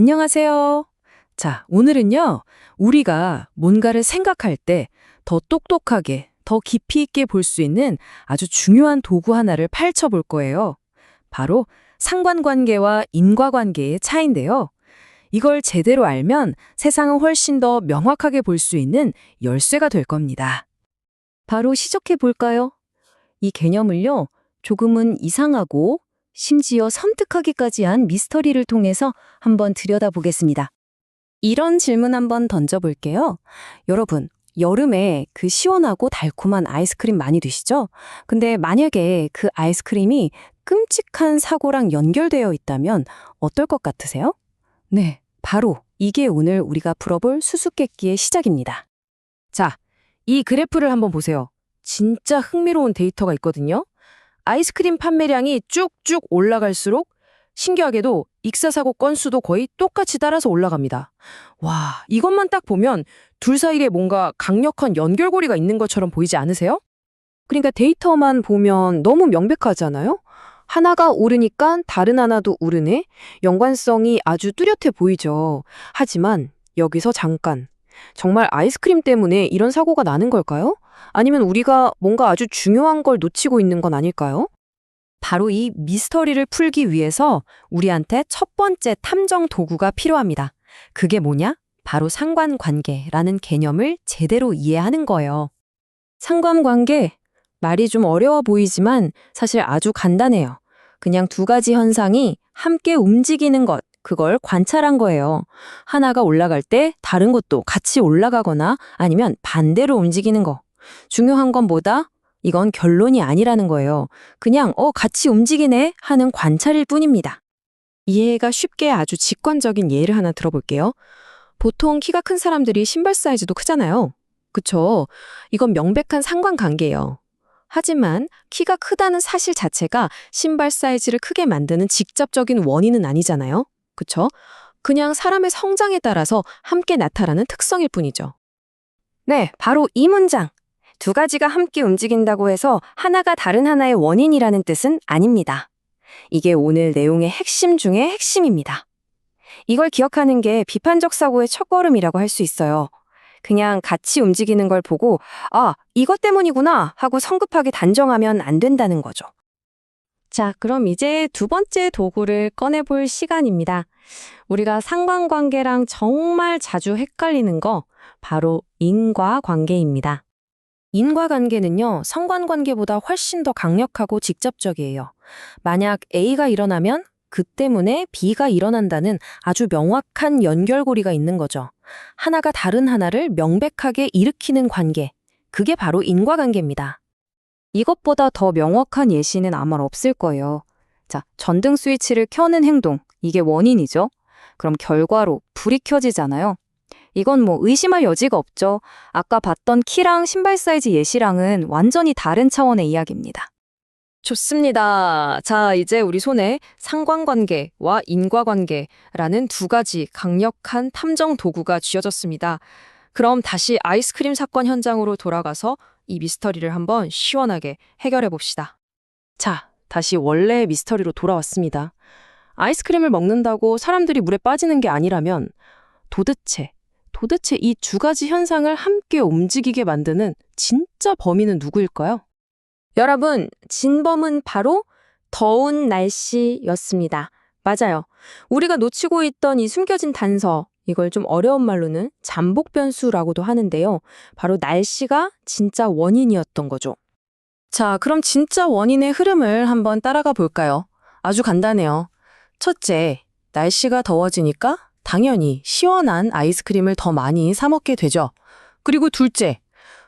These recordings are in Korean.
안녕하세요. 자, 오늘은요, 우리가 뭔가를 생각할 때 더 똑똑하게, 더 깊이 있게 볼 수 있는 아주 중요한 도구 하나를 파헤쳐 볼 거예요. 바로 상관관계와 인과관계의 차이인데요. 이걸 제대로 알면 세상을 훨씬 더 명확하게 볼 수 있는 열쇠가 될 겁니다. 바로 시작해 볼까요? 이 개념을요, 조금은 이상하고 심지어 섬뜩하기까지 한 미스터리를 통해서 한번 들여다보겠습니다. 이런 질문 한번 던져볼게요. 여러분, 여름에 그 시원하고 달콤한 아이스크림 많이 드시죠? 근데 만약에 그 아이스크림이 끔찍한 사고랑 연결되어 있다면 어떨 것 같으세요? 네, 바로 이게 오늘 우리가 풀어볼 수수께끼의 시작입니다. 자, 이 그래프를 한번 보세요. 진짜 흥미로운 데이터가 있거든요. 아이스크림 판매량이 쭉쭉 올라갈수록 신기하게도 익사사고 건수도 거의 똑같이 따라서 올라갑니다. 와, 이것만 딱 보면 둘 사이에 뭔가 강력한 연결고리가 있는 것처럼 보이지 않으세요? 그러니까 데이터만 보면 너무 명백하잖아요? 하나가 오르니까 다른 하나도 오르네? 연관성이 아주 뚜렷해 보이죠. 하지만 여기서 잠깐. 정말 아이스크림 때문에 이런 사고가 나는 걸까요? 아니면 우리가 뭔가 아주 중요한 걸 놓치고 있는 건 아닐까요? 바로 이 미스터리를 풀기 위해서 우리한테 첫 번째 탐정 도구가 필요합니다. 그게 뭐냐? 바로 상관관계라는 개념을 제대로 이해하는 거예요. 상관관계, 말이 좀 어려워 보이지만 사실 아주 간단해요. 그냥 두 가지 현상이 함께 움직이는 것, 그걸 관찰한 거예요. 하나가 올라갈 때 다른 것도 같이 올라가거나 아니면 반대로 움직이는 거. 중요한 건 뭐다? 이건 결론이 아니라는 거예요. 그냥 같이 움직이네 하는 관찰일 뿐입니다. 이해가 쉽게 아주 직관적인 예를 하나 들어볼게요. 보통 키가 큰 사람들이 신발 사이즈도 크잖아요. 그쵸? 이건 명백한 상관관계예요. 하지만 키가 크다는 사실 자체가 신발 사이즈를 크게 만드는 직접적인 원인은 아니잖아요. 그쵸? 그냥 사람의 성장에 따라서 함께 나타나는 특성일 뿐이죠. 네, 바로 이 문장. 두 가지가 함께 움직인다고 해서 하나가 다른 하나의 원인이라는 뜻은 아닙니다. 이게 오늘 내용의 핵심 중의 핵심입니다. 이걸 기억하는 게 비판적 사고의 첫걸음이라고 할 수 있어요. 그냥 같이 움직이는 걸 보고 이것 때문이구나 하고 성급하게 단정하면 안 된다는 거죠. 자, 그럼 이제 두 번째 도구를 꺼내볼 시간입니다. 우리가 상관관계랑 정말 자주 헷갈리는 거 바로 인과관계입니다. 인과관계는요, 상관관계보다 훨씬 더 강력하고 직접적이에요. 만약 A가 일어나면 그 때문에 B가 일어난다는 아주 명확한 연결고리가 있는 거죠. 하나가 다른 하나를 명백하게 일으키는 관계. 그게 바로 인과관계입니다. 이것보다 더 명확한 예시는 아마 없을 거예요. 자, 전등 스위치를 켜는 행동. 이게 원인이죠. 그럼 결과로 불이 켜지잖아요. 이건 의심할 여지가 없죠. 아까 봤던 키랑 신발 사이즈 예시랑은 완전히 다른 차원의 이야기입니다. 좋습니다. 자, 이제 우리 손에 상관관계와 인과관계라는 두 가지 강력한 탐정 도구가 쥐어졌습니다. 그럼 다시 아이스크림 사건 현장으로 돌아가서 이 미스터리를 한번 시원하게 해결해 봅시다. 자, 다시 원래의 미스터리로 돌아왔습니다. 아이스크림을 먹는다고 사람들이 물에 빠지는 게 아니라면 도대체 이 두 가지 현상을 함께 움직이게 만드는 진짜 범인은 누구일까요? 여러분, 진범은 바로 더운 날씨였습니다. 맞아요. 우리가 놓치고 있던 이 숨겨진 단서, 이걸 좀 어려운 말로는 잠복 변수라고도 하는데요. 바로 날씨가 진짜 원인이었던 거죠. 자, 그럼 진짜 원인의 흐름을 한번 따라가 볼까요? 아주 간단해요. 첫째, 날씨가 더워지니까 당연히 시원한 아이스크림을 더 많이 사 먹게 되죠. 그리고 둘째,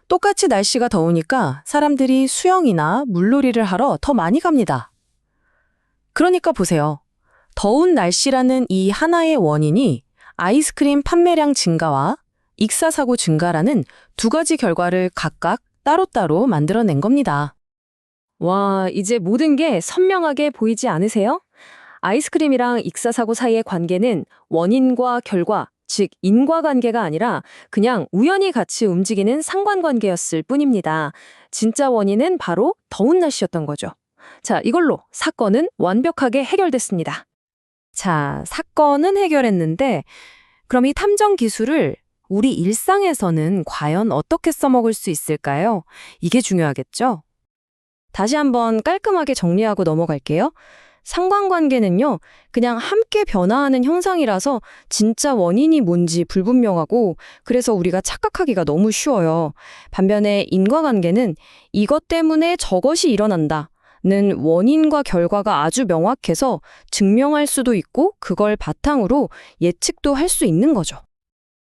똑같이 날씨가 더우니까 사람들이 수영이나 물놀이를 하러 더 많이 갑니다. 그러니까 보세요. 더운 날씨라는 이 하나의 원인이 아이스크림 판매량 증가와 익사사고 증가라는 두 가지 결과를 각각 따로따로 만들어낸 겁니다. 와, 이제 모든 게 선명하게 보이지 않으세요? 아이스크림이랑 익사사고 사이의 관계는 원인과 결과, 즉 인과관계가 아니라 그냥 우연히 같이 움직이는 상관관계였을 뿐입니다. 진짜 원인은 바로 더운 날씨였던 거죠. 자, 이걸로 사건은 완벽하게 해결됐습니다. 자, 사건은 해결했는데, 그럼 이 탐정 기술을 우리 일상에서는 과연 어떻게 써먹을 수 있을까요? 이게 중요하겠죠? 다시 한번 깔끔하게 정리하고 넘어갈게요. 상관관계는요, 그냥 함께 변화하는 현상이라서 진짜 원인이 뭔지 불분명하고 그래서 우리가 착각하기가 너무 쉬워요. 반면에 인과관계는 이것 때문에 저것이 일어난다. 는 원인과 결과가 아주 명확해서 증명할 수도 있고 그걸 바탕으로 예측도 할 수 있는 거죠.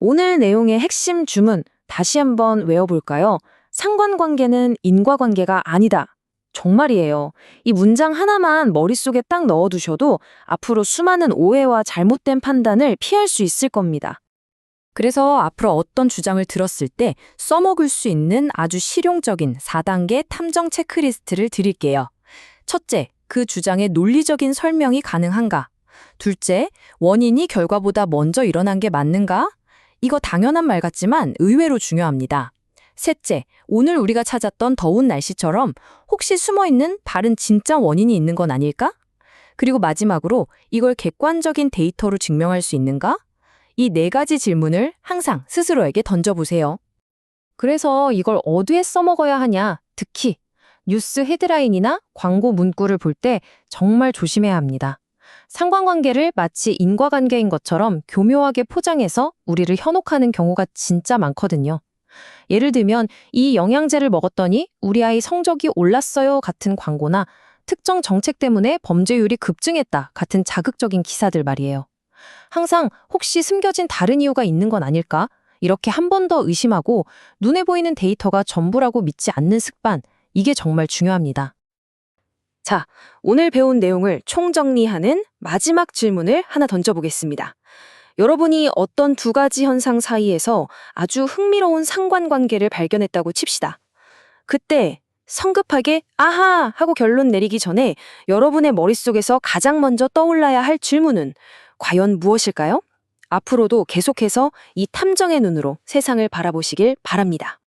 오늘 내용의 핵심 주문 다시 한번 외워볼까요? 상관관계는 인과관계가 아니다. 정말이에요. 이 문장 하나만 머릿속에 딱 넣어두셔도 앞으로 수많은 오해와 잘못된 판단을 피할 수 있을 겁니다. 그래서 앞으로 어떤 주장을 들었을 때 써먹을 수 있는 아주 실용적인 4단계 탐정 체크리스트를 드릴게요. 첫째, 그 주장의 논리적인 설명이 가능한가? 둘째, 원인이 결과보다 먼저 일어난 게 맞는가? 이거 당연한 말 같지만 의외로 중요합니다. 셋째, 오늘 우리가 찾았던 더운 날씨처럼 혹시 숨어있는 다른 진짜 원인이 있는 건 아닐까? 그리고 마지막으로 이걸 객관적인 데이터로 증명할 수 있는가? 이 4가지 질문을 항상 스스로에게 던져보세요. 그래서 이걸 어디에 써먹어야 하냐? 특히 뉴스 헤드라인이나 광고 문구를 볼 때 정말 조심해야 합니다. 상관관계를 마치 인과관계인 것처럼 교묘하게 포장해서 우리를 현혹하는 경우가 진짜 많거든요. 예를 들면 이 영양제를 먹었더니 우리 아이 성적이 올랐어요 같은 광고나 특정 정책 때문에 범죄율이 급증했다 같은 자극적인 기사들 말이에요. 항상 혹시 숨겨진 다른 이유가 있는 건 아닐까? 이렇게 한 번 더 의심하고 눈에 보이는 데이터가 전부라고 믿지 않는 습관, 이게 정말 중요합니다. 자, 오늘 배운 내용을 총정리하는 마지막 질문을 하나 던져보겠습니다. 여러분이 어떤 2가지 현상 사이에서 아주 흥미로운 상관관계를 발견했다고 칩시다. 그때 성급하게 아하 하고 결론 내리기 전에 여러분의 머릿속에서 가장 먼저 떠올라야 할 질문은 과연 무엇일까요? 앞으로도 계속해서 이 탐정의 눈으로 세상을 바라보시길 바랍니다.